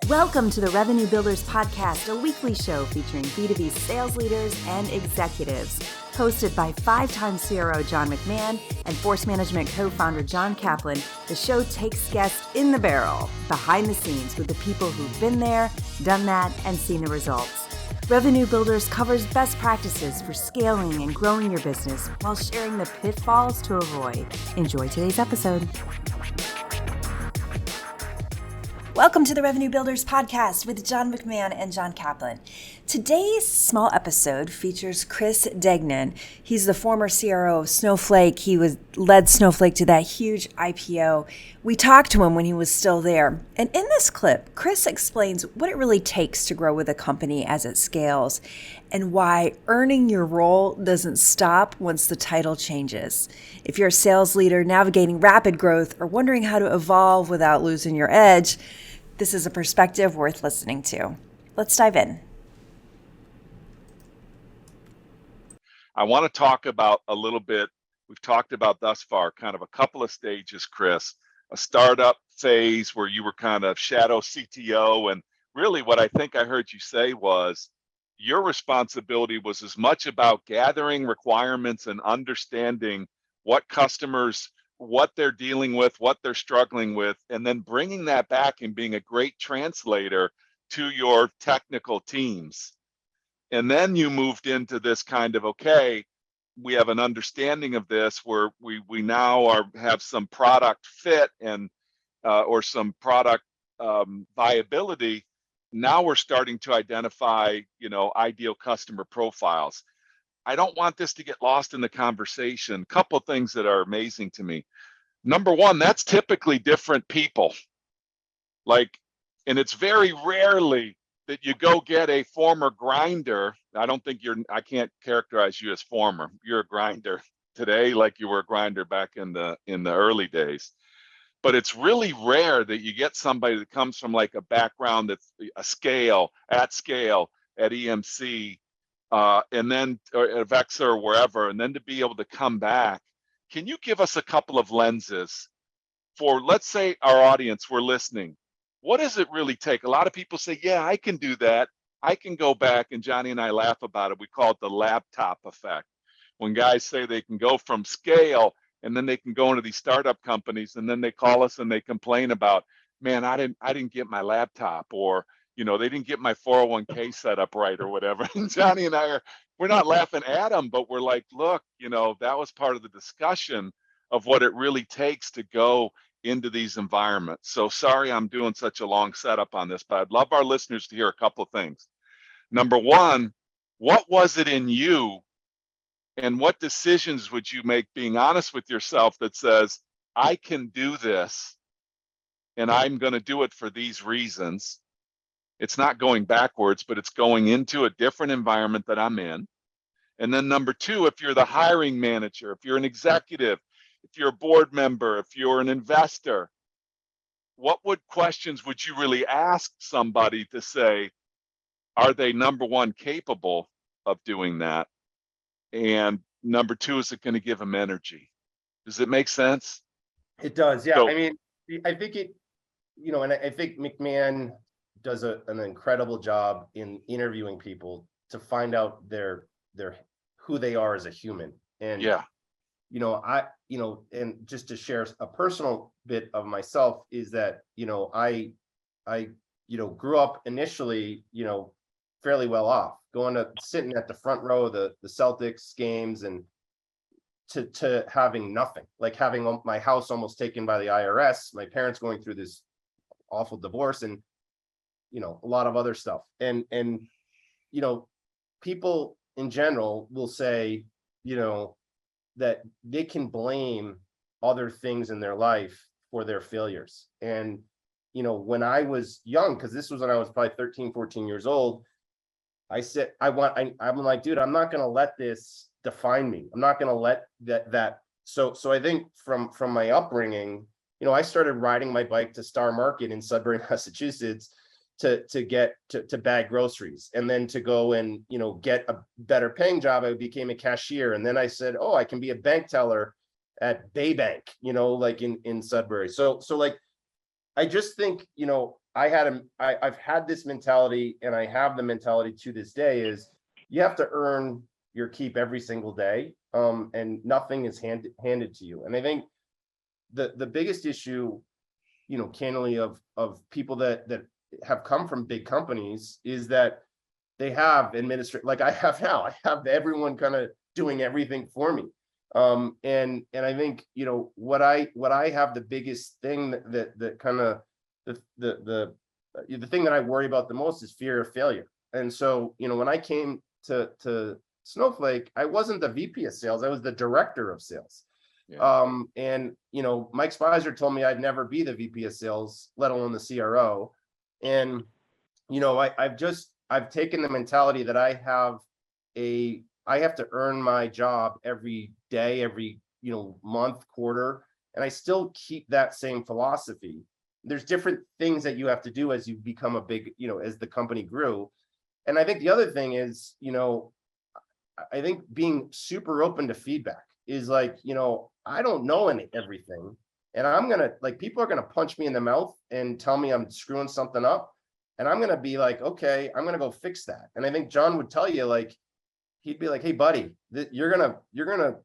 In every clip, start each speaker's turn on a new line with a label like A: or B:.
A: Welcome to the Revenue Builders Podcast, a weekly show featuring B2B sales leaders and executives. Hosted by five-time CRO John McMahon and Force Management co-founder John Kaplan, the show takes guests in the barrel, behind the scenes with the people who've been there, done that, and seen the results. Revenue Builders covers best practices for scaling and growing your business while sharing the pitfalls to avoid. Enjoy today's episode. Welcome to the Revenue Builders Podcast with John McMahon and John Kaplan. Today's small episode features Chris Degnan. He's the former CRO of Snowflake. He led Snowflake to that huge IPO. We talked to him when he was still there. And in this clip, Chris explains what it really takes to grow with a company as it scales and why earning your role doesn't stop once the title changes. If you're a sales leader navigating rapid growth or wondering how to evolve without losing your edge, this is a perspective worth listening to. Let's dive in.
B: I want to talk about a little bit, we've talked about thus far, kind of a couple of stages, Chris. A startup phase where you were kind of shadow CTO, and really what I think I heard you say was your responsibility was as much about gathering requirements and understanding what customers, what they're dealing with, what they're struggling with, and then bringing that back and being a great translator to your technical teams. And then you moved into this kind of, okay, we have an understanding of this where we now have some product fit and or some product viability. Now we're starting to identify, ideal customer profiles. I don't want this to get lost in the conversation. Couple things that are amazing to me. Number one, that's typically different people. And it's very rarely that you go get a former grinder. I can't characterize you as former. You're a grinder today like you were a grinder back in the early days. But it's really rare that you get somebody that comes from like a background that's at scale at EMC, and then or at Vexa or wherever, and then to be able to come back. Can you give us a couple of lenses for, let's say our audience, we're listening. What does it really take? A lot of people say, yeah, I can do that. I can go back, and Johnny and I laugh about it. We call it the laptop effect. When guys say they can go from scale and then they can go into these startup companies and then they call us and they complain about, man, I didn't get my laptop, or, they didn't get my 401k set up right or whatever. And Johnny and we're not laughing at them, but we're like, look, that was part of the discussion of what it really takes to go into these environments. So sorry I'm doing such a long setup on this, but I'd love our listeners to hear a couple of things. Number one, what was it in you and what decisions would you make being honest with yourself that says, I can do this and I'm going to do it for these reasons. It's not going backwards, but it's going into a different environment that I'm in. And then number two, if you're the hiring manager, if you're an executive, if you're a board member, if you're an investor, what questions would you really ask somebody to say, are they, number one, capable of doing that? And number two, is it going to give them energy? Does it make sense?
C: It does, yeah.
B: So,
C: I mean, I think it, and I think McMahon does an incredible job in interviewing people to find out their who they are as a human. And
B: yeah.
C: And just to share a personal bit of myself is that, I grew up initially, fairly well off, sitting at the front row of the Celtics games, and to having nothing, like having my house almost taken by the IRS, my parents going through this awful divorce, and, a lot of other stuff. And people in general will say, that they can blame other things in their life for their failures. And, when I was young, because this was when I was probably 13, 14 years old, I said, I'm like, dude, I'm not going to let this define me. I'm not going to let that. So I think from my upbringing, I started riding my bike to Star Market in Sudbury, Massachusetts, to get to bag groceries, and then to go and get a better paying job. I became a cashier, and then I said, oh, I can be a bank teller at Bay Bank, like in Sudbury. So like, I just think I've had this mentality, and I have the mentality to this day, is you have to earn your keep every single day, and nothing is handed to you. And I think the biggest issue, candidly, of people that have come from big companies is that they have like I have now. I have everyone kind of doing everything for me. And I think, what I have, the biggest thing that kind of the thing that I worry about the most is fear of failure. And so, when I came to Snowflake, I wasn't the VP of sales, I was the director of sales. Yeah. And Mike Spicer told me I'd never be the VP of sales, let alone the CRO. And I've taken the mentality that I have to earn my job every day, every month, quarter, and I still keep that same philosophy. There's different things that you have to do as you become a big, as the company grew. And I think the other thing is, I think being super open to feedback is like, I don't know everything, and people are gonna punch me in the mouth and tell me I'm screwing something up, and I'm gonna be like, okay, I'm gonna go fix that. And I think John would tell you, like, he'd be like, hey buddy, you're gonna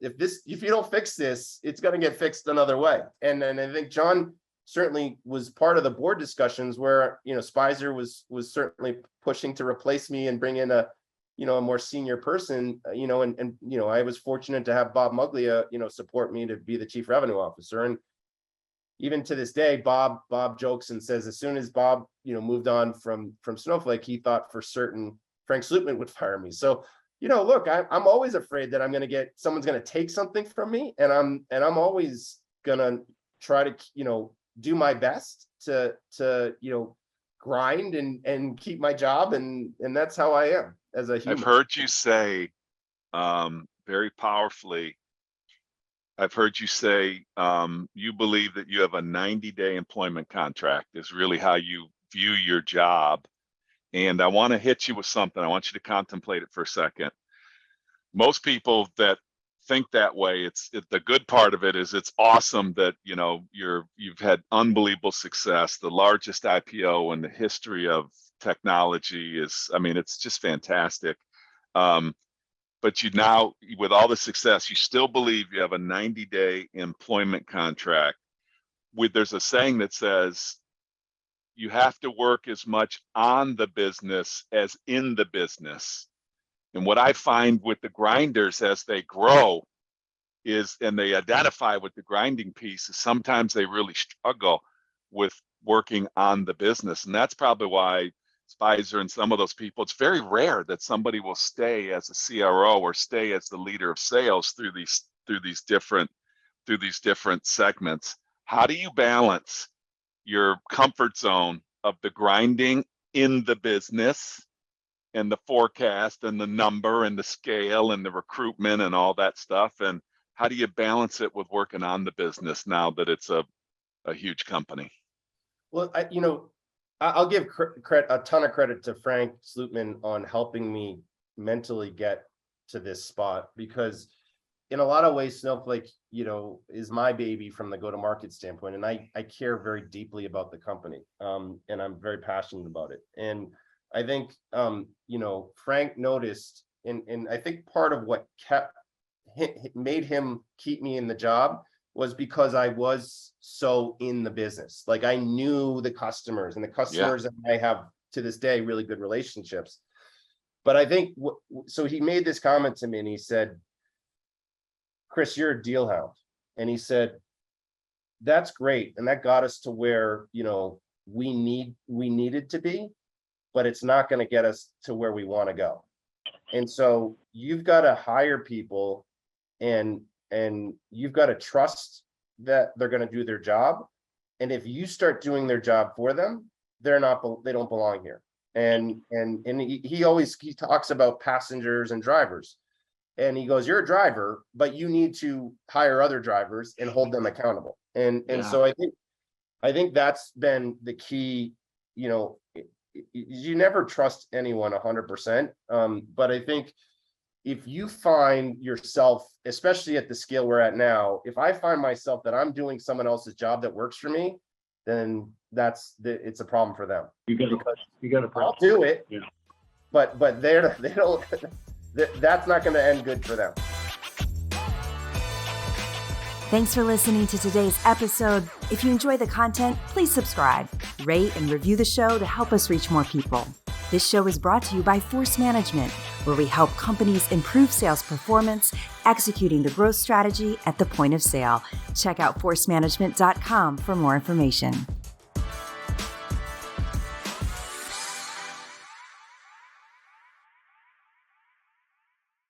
C: if you don't fix this, it's gonna get fixed another way. And I think John certainly was part of the board discussions where Spicer was certainly pushing to replace me and bring in a more senior person, and I was fortunate to have Bob Muglia support me to be the chief revenue officer. And even to this day, Bob jokes and says as soon as Bob moved on from Snowflake, he thought for certain Frank Slootman would fire me. So look, I'm always afraid that someone's gonna take something from me, and I'm always gonna try to do my best to grind and keep my job, and that's how I am as a human.
B: I've heard you say very powerfully, I've heard you say you believe that you have a 90-day employment contract is really how you view your job. And I want to hit you with something. I want you to contemplate it for a second. Most people that think that way, the good part of it is it's awesome that you've had unbelievable success. The largest IPO in the history of technology it's just fantastic. But you now, with all the success, you still believe you have a 90-day employment contract. There's a saying that says you have to work as much on the business as in the business. And what I find with the grinders as they grow and they identify with the grinding piece, is sometimes they really struggle with working on the business. And that's probably why Spicer and some of those people, it's very rare that somebody will stay as a CRO or stay as the leader of sales through these different segments. How do you balance your comfort zone of the grinding in the business and the forecast and the number and the scale and the recruitment and all that stuff? And how do you balance it with working on the business now that it's a huge company?
C: Well, I'll give a ton of credit to Frank Slootman on helping me mentally get to this spot, because in a lot of ways, Snowflake, is my baby from the go-to-market standpoint, and I care very deeply about the company, and I'm very passionate about it. And I think, Frank noticed, and I think part of what made him keep me in the job was because I was so in the business. Like, I knew the customers, and the customers that I have to this day really good relationships. But I think, so he made this comment to me, and he said, Chris, you're a deal hound. And he said, that's great. And that got us to where, we needed to be, but it's not going to get us to where we want to go. And so you've got to hire people, and you've got to trust that they're going to do their job. And if you start doing their job for them, they don't belong here. And he talks about passengers and drivers. And he goes, you're a driver, but you need to hire other drivers and hold them accountable. And so I think that's been the key. You never trust anyone 100%. But I think if you find yourself, especially at the scale we're at now, if I find myself that I'm doing someone else's job that works for me, then it's a problem for them.
D: You got a
C: I'll
D: problem.
C: do it,
D: Yeah.
C: but they don't. That's not going to end good for them.
A: Thanks for listening to today's episode. If you enjoy the content, please subscribe, rate, and review the show to help us reach more people. This show is brought to you by Force Management, where we help companies improve sales performance, executing the growth strategy at the point of sale. Check out forcemanagement.com for more information.